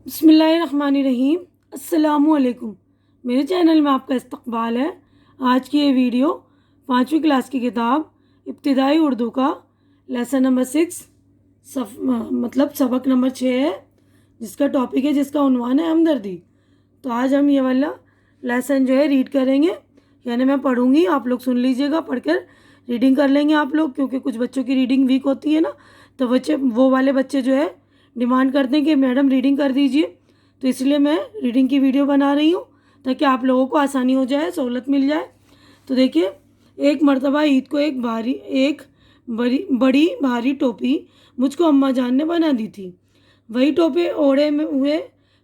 بسم اللہ الرحمن الرحیم۔ السلام علیکم۔ میرے چینل میں آپ کا استقبال ہے۔ آج کی یہ ویڈیو 5ویں کلاس کی کتاب ابتدائی اردو کا لیسن نمبر 6 سبق نمبر 6 ہے، جس کا ٹاپک ہے، جس کا عنوان ہے ہمدردی۔ تو آج ہم یہ والا لیسن جو ہے ریڈ کریں گے، یعنی میں پڑھوں گی، آپ لوگ سن لیجئے گا، پڑھ کر ریڈنگ کر لیں گے آپ لوگ، کیونکہ کچھ بچوں کی ریڈنگ ویک ہوتی ہے نا، تو وہ والے بچے جو ہے ڈیمانڈ کرتے ہیں کہ میڈم ریڈنگ کر دیجئے، تو اس لیے میں ریڈنگ کی ویڈیو بنا رہی ہوں تاکہ آپ لوگوں کو آسانی ہو جائے، سہولت مل جائے۔ تو دیکھیے، ایک مرتبہ عید کو ایک بڑی بھاری ٹوپی مجھ کو اماں جان نے بنا دی تھی۔ وہی ٹوپے اوڑے میں ہوئے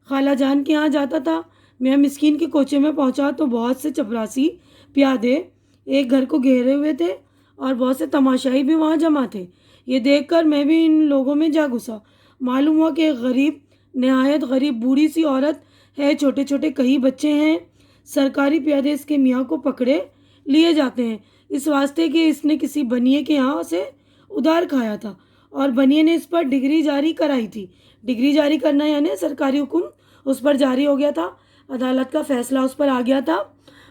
خالہ جان کے ہاں جاتا تھا۔ میں مسکین کے کوچے میں پہنچا تو بہت سے چپراسی پیادے ایک گھر کو گھیرے ہوئے تھے اور بہت سے تماشائی بھی وہاں جمع تھے۔ یہ دیکھ کر میں بھی ان لوگوں میں جا گھسا۔ معلوم ہوا کہ ایک نہایت غریب بوڑھی سی عورت ہے، چھوٹے چھوٹے کئی بچے ہیں۔ سرکاری پیادے اس کے میاں کو پکڑے لیے جاتے ہیں، اس واسطے کہ اس نے کسی بنیے کے یہاں سے ادھار کھایا تھا اور بنیے نے اس پر ڈگری جاری کرائی تھی۔ ڈگری جاری کرنا یعنی سرکاری حکم اس پر جاری ہو گیا تھا، عدالت کا فیصلہ اس پر آ گیا تھا۔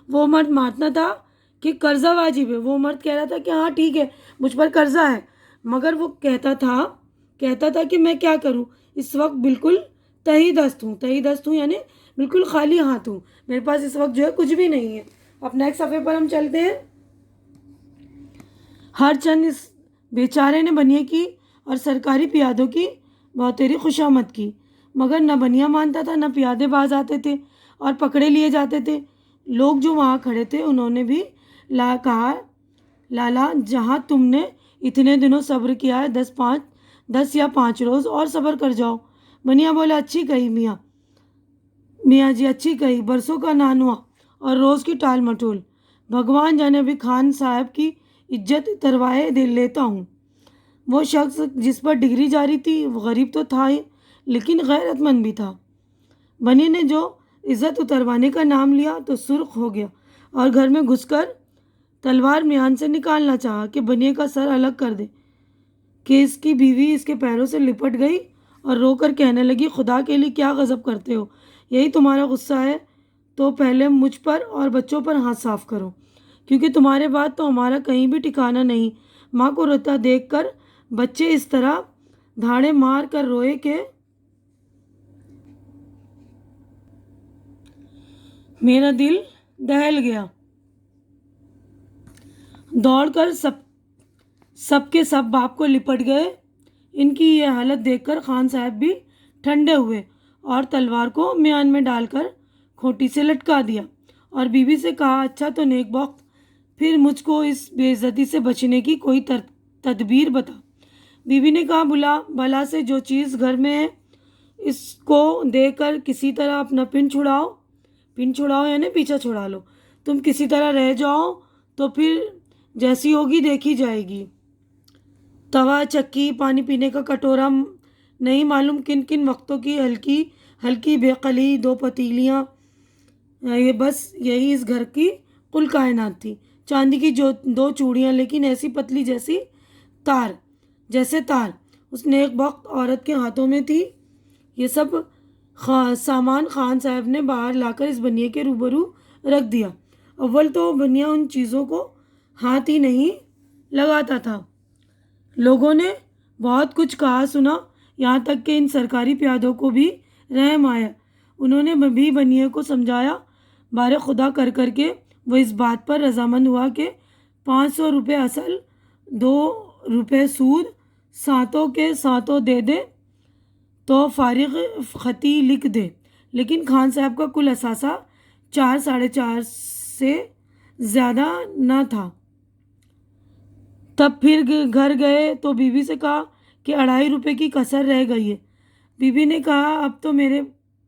وہ مرد مانتا تھا کہ قرضہ واجب ہے، وہ مرد کہہ رہا تھا کہ ہاں ٹھیک ہے، مجھ پر قرضہ ہے، مگر وہ کہتا تھا کہ میں کیا کروں، اس وقت بالکل تہی دست ہوں یعنی بالکل خالی ہاتھ ہوں، میرے پاس اس وقت جو ہے کچھ بھی نہیں ہے۔ اب نیکسٹ صفحے پر ہم چلتے ہیں۔ ہر چند اس بیچارے نے بنیے کی اور سرکاری پیادوں کی بہت تیری خوشامد کی، مگر نہ بنیا مانتا تھا، نہ پیادے باز آتے تھے اور پکڑے لیے جاتے تھے۔ لوگ جو وہاں کھڑے تھے انہوں نے بھی کہا، لالا جہاں تم نے اتنے دنوں صبر کیا ہے، 10 یا 5 روز اور صبر کر جاؤ۔ بنیا بولا، اچھی کہی میاں جی، اچھی کہی، برسوں کا نانوا اور روز کی ٹال مٹول، بھگوان جانے بھی خان صاحب کی عزت اتروائے دے لیتا ہوں۔ وہ شخص جس پر ڈگری جاری تھی وہ غریب تو تھا ہی، لیکن غیرت مند بھی تھا۔ بنی نے جو عزت اتروانے کا نام لیا تو سرخ ہو گیا اور گھر میں گھس کر تلوار میان سے نکالنا چاہا کہ بنیے کا سر الگ کر دے، کہ اس کی بیوی اس کے پیروں سے لپٹ گئی اور رو کر کہنے لگی، خدا کے لیے کیا غضب کرتے ہو، یہی تمہارا غصہ ہے تو پہلے مجھ پر اور بچوں پر ہاتھ صاف کرو، کیونکہ تمہارے بعد تو ہمارا کہیں بھی ٹھکانہ نہیں۔ ماں کو روتا دیکھ کر بچے اس طرح دھاڑے مار کر روئے کہ میرا دل دہل گیا۔ دوڑ کر سب کے سب باپ کو لپٹ گئے۔ ان کی یہ حالت دیکھ کر خان صاحب بھی ٹھنڈے ہوئے اور تلوار کو میان میں ڈال کر کھوٹی سے لٹکا دیا اور بیوی سے کہا، اچھا تو نیک بخت، پھر مجھ کو اس بے عزتی سے بچنے کی کوئی تدبیر بتا۔ بیوی نے کہا، بلا سے جو چیز گھر میں ہے اس کو دے کر کسی طرح اپنا پن چھڑاؤ یعنی پیچھا چھڑا لو، تم کسی طرح رہ جاؤ تو پھر جیسی ہوگی دیکھی جائے گی۔ توا، چکی، پانی پینے کا کٹورا، نہیں معلوم کن کن وقتوں کی ہلکی بیقلی 2 پتیلیاں، یہ بس یہی اس گھر کی کل کائنات تھی۔ چاندی کی 2 چوڑیاں، لیکن ایسی پتلی جیسے تار اس نیک بخت عورت کے ہاتھوں میں تھی۔ یہ سب سامان خان صاحب نے باہر لا کر اس بنیے کے روبرو رکھ دیا۔ اول تو بنیا ان چیزوں کو ہاتھ ہی نہیں لگاتا تھا۔ لوگوں نے بہت کچھ کہا سنا، یہاں تک کہ ان سرکاری پیادوں کو بھی رحم آیا۔ انہوں نے بھی بنیے کو سمجھایا، بارے خدا کر کے وہ اس بات پر رضامند ہوا کہ 500 روپے اصل، 2 روپے سود، ساتوں کے ساتوں دے دے تو فارغ خطی لکھ دے۔ لیکن خان صاحب کا کل اثاثہ 4-4.5 سے زیادہ نہ تھا۔ تب پھر گھر گئے تو بیوی سے کہا کہ 2.5 روپے کی کسر رہ گئی ہے۔ بیوی نے کہا،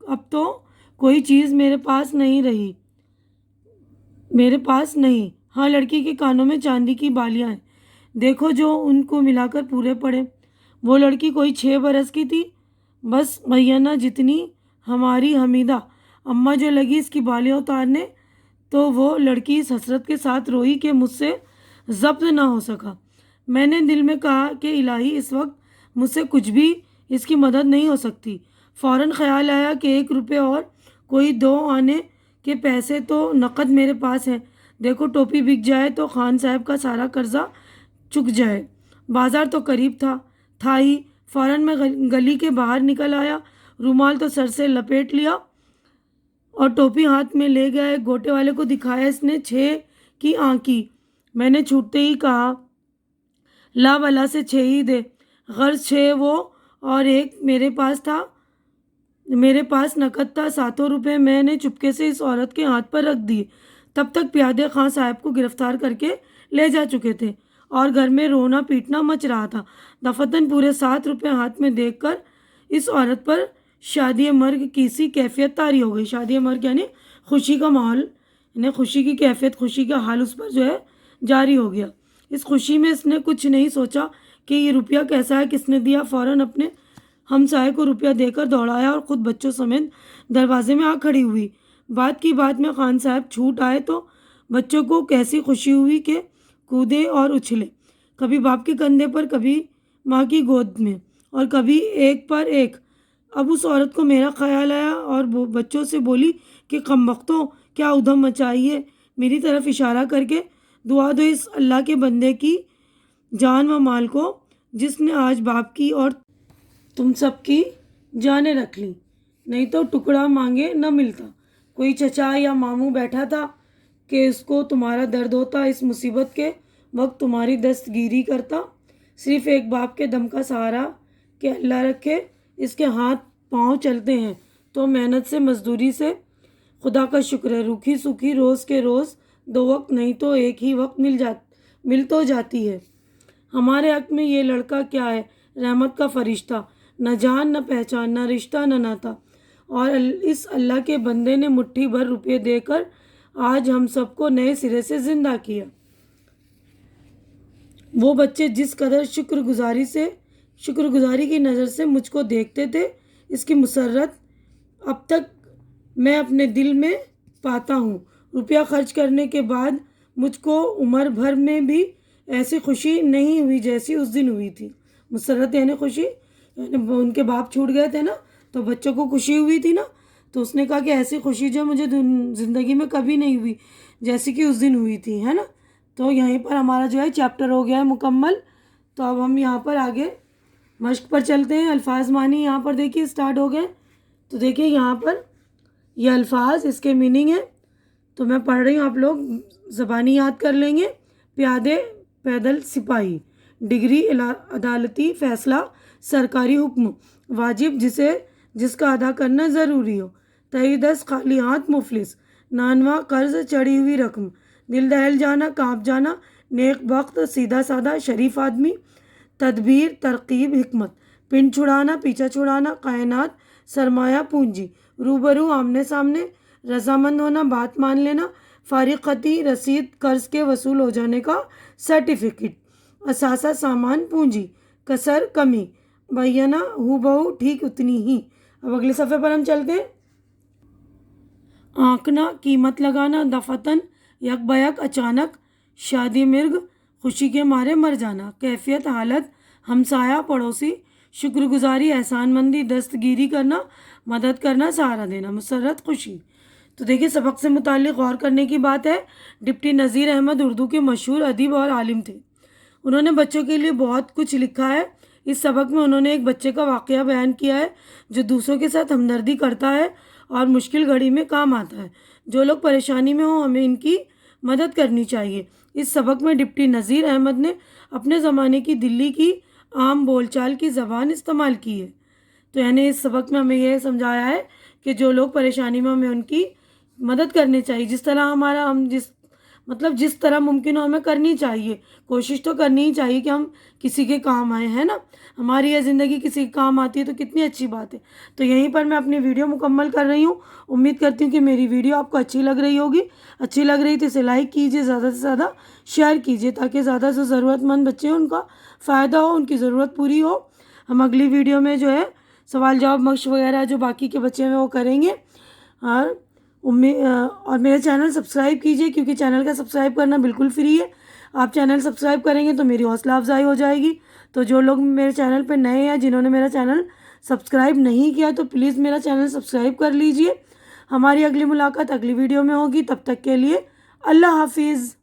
اب تو کوئی چیز میرے پاس نہیں رہی، ہاں لڑکی کے کانوں میں چاندی کی بالیاں ہیں، دیکھو جو ان کو ملا کر پورے پڑے۔ وہ لڑکی کوئی 6 برس کی تھی، بس میانہ جتنی۔ ہماری حمیدہ اماں جو لگی اس کی بالیاں اتارنے تو وہ لڑکی اس حسرت کے ساتھ روئی کہ مجھ سے ضبط نہ ہو سکا۔ میں نے دل میں کہا کہ الہی اس وقت مجھ سے کچھ بھی اس کی مدد نہیں ہو سکتی۔ فوراً خیال آیا کہ 1 روپے اور کوئی 2 آنے کے پیسے تو نقد میرے پاس ہیں، دیکھو ٹوپی بک جائے تو خان صاحب کا سارا قرضہ چک جائے۔ بازار تو قریب تھا ہی، فوراً میں گلی کے باہر نکل آیا، رومال تو سر سے لپیٹ لیا اور ٹوپی ہاتھ میں لے گیا۔ ایک گوٹے والے کو دکھایا، اس نے 6 کی آنکی۔ میں نے چھوٹتے ہی کہا، لا بلا سے 6 ہی دے، غرض 6 وہ اور 1 میرے پاس تھا، میرے پاس نقد تھا 7 روپے۔ میں نے چپکے سے اس عورت کے ہاتھ پر رکھ دیے۔ تب تک پیادے خان صاحب کو گرفتار کر کے لے جا چکے تھے اور گھر میں رونا پیٹنا مچ رہا تھا۔ دفتن پورے 7 روپے ہاتھ میں دیکھ کر اس عورت پر شادی مرگ کی سی کیفیت طاری ہو گئی۔ شادی مرگ یعنی خوشی کا ماحول، یعنی خوشی کی کیفیت، خوشی کا حال اس پر جو ہے جاری ہو گیا۔ اس خوشی میں اس نے کچھ نہیں سوچا کہ یہ روپیہ کیسا ہے، کس نے دیا۔ فوراً اپنے ہمسائے کو روپیہ دے کر دوڑایا اور خود بچوں سمیت دروازے میں آ کھڑی ہوئی۔ بات کی بات میں خان صاحب چھوٹ آئے تو بچوں کو کیسی خوشی ہوئی کہ کودے اور اچھلے، کبھی باپ کے کندھے پر، کبھی ماں کی گود میں، اور کبھی ایک پر ایک۔ اب اس عورت کو میرا خیال آیا اور بچوں سے بولی کہ کمبختوں، کیا ادھم مچائی ہے، میری طرف اشارہ کر کے دعا دو اس اللہ کے بندے کی جان و مال کو جس نے آج باپ کی اور تم سب کی جانیں رکھ لی، نہیں تو ٹکڑا مانگے نہ ملتا۔ کوئی چچا یا ماموں بیٹھا تھا کہ اس کو تمہارا درد ہوتا، اس مصیبت کے وقت تمہاری دستگیری کرتا۔ صرف ایک باپ کے دم کا سہارا کہ اللہ رکھے، اس کے ہاتھ پاؤں چلتے ہیں تو محنت سے، مزدوری سے، خدا کا شکر ہے، روکھی سوکھی روز کے روز 2 وقت نہیں تو ایک ہی وقت مل تو جاتی ہے۔ ہمارے حق میں یہ لڑکا کیا ہے، رحمت کا فرشتہ، نہ جان نہ پہچان، نہ رشتہ نہ ناتا، اور اس اللہ کے بندے نے مٹھی بھر روپے دے کر آج ہم سب کو نئے سرے سے زندہ کیا۔ وہ بچے جس قدر شکر گزاری کی نظر سے مجھ کو دیکھتے تھے، اس کی مسرت اب تک میں اپنے دل میں پاتا ہوں۔ روپیہ خرچ کرنے کے بعد مجھ کو عمر بھر میں بھی ایسی خوشی نہیں ہوئی جیسی اس دن ہوئی تھی۔ مسرت یعنی خوشی، یعنی ان کے باپ چھوٹ گئے تھے نا تو بچوں کو خوشی ہوئی تھی نا، تو اس نے کہا کہ ایسی خوشی جو مجھے زندگی میں کبھی نہیں ہوئی جیسی کہ اس دن ہوئی تھی، ہے نا۔ تو یہیں پر ہمارا جو ہے چیپٹر ہو گیا ہے مکمل۔ تو اب ہم یہاں پر آگے مشق پر چلتے ہیں۔ الفاظ معنی یہاں پر دیکھیے اسٹارٹ ہو گئے۔ تو دیکھیے یہاں پر یہ الفاظ، اس کے میننگ ہے، تو میں پڑھ رہی ہوں، آپ لوگ زبانی یاد کر لیں گے۔ پیادے، پیدل، سپاہی۔ ڈگری، عدالتی فیصلہ، سرکاری حکم، واجب جس کا ادا کرنا ضروری ہو۔ تہی دست، خالی ہاتھ، مفلس۔ نانواں، قرض، چڑھی ہوئی رقم۔ دل دہل جانا، کانپ جانا، نیک بخت، سیدھا سادہ، شریف آدمی۔ تدبیر، ترقیب، حکمت۔ پنڈ چھڑانا، پیچھا چھڑانا، کائنات، سرمایہ، پونجی۔ روبرو، آمنے سامنے۔ رضامند ہونا، بات مان لینا۔ فارغ خطی، رسید، قرض کے وصول ہو جانے کا سرٹیفکیٹ۔ اثاثہ، سامان، پونجی۔ کسر، کمی۔ بیانہ، ہو بہو، ٹھیک اتنی ہی۔ اب اگلے صفحے پر ہم چلتے ہیں۔ آنکنا، قیمت لگانا۔ دفتن، یک بیک، اچانک۔ شادی مرگ، خوشی کے مارے مر جانا۔ کیفیت، حالت۔ ہمسایہ، پڑوسی۔ شکر گزاری، احسان مندی، دستگیری کرنا، مدد کرنا، سہارا دینا۔ مسرت، خوشی۔ تو دیکھیے سبق سے متعلق غور کرنے کی بات ہے۔ ڈپٹی نذیر احمد اردو کے مشہور ادیب اور عالم تھے۔ انہوں نے بچوں کے لیے بہت کچھ لکھا ہے۔ اس سبق میں انہوں نے ایک بچے کا واقعہ بیان کیا ہے جو دوسروں کے ساتھ ہمدردی کرتا ہے اور مشکل گھڑی میں کام آتا ہے۔ جو لوگ پریشانی میں ہوں ہمیں ان کی مدد کرنی چاہیے۔ اس سبق میں ڈپٹی نذیر احمد نے اپنے زمانے کی دلی کی عام بول چال کی زبان استعمال کی ہے۔ تو یعنی اس سبق میں ہمیں یہ سمجھایا ہے کہ جو لوگ پریشانی میں ہمیں ان کی مدد کرنی چاہیے، جس طرح ممکن ہو ہمیں کرنی چاہیے۔ کوشش تو کرنی ہی چاہیے کہ ہم کسی کے کام آئیں، ہے نا۔ ہماری یہ زندگی کسی کے کام آتی ہے تو کتنی اچھی بات ہے۔ تو یہیں پر میں اپنی ویڈیو مکمل کر رہی ہوں۔ امید کرتی ہوں کہ میری ویڈیو آپ کو اچھی لگ رہی ہوگی۔ اچھی لگ رہی تو اسے لائک کیجیے، زیادہ سے زیادہ شیئر کیجیے تاکہ زیادہ سے ضرورت مند بچے ہیں ان کا فائدہ ہو، ان کی ضرورت پوری ہو۔ ہم اگلی ویڈیو میں جو ہے سوال جواب مشق وغیرہ جو باقی کے بچے ہیں وہ کریں گے۔ اور میرے چینل سبسکرائب کیجیے کیونکہ چینل کا سبسکرائب کرنا بالکل فری ہے۔ آپ چینل سبسکرائب کریں گے تو میری حوصلہ افزائی ہو جائے گی۔ تو جو لوگ میرے چینل پہ نئے ہیں، جنہوں نے میرا چینل سبسکرائب نہیں کیا تو پلیز میرا چینل سبسکرائب کر لیجئے۔ ہماری اگلی ملاقات اگلی ویڈیو میں ہوگی، تب تک کے لیے اللہ حافظ۔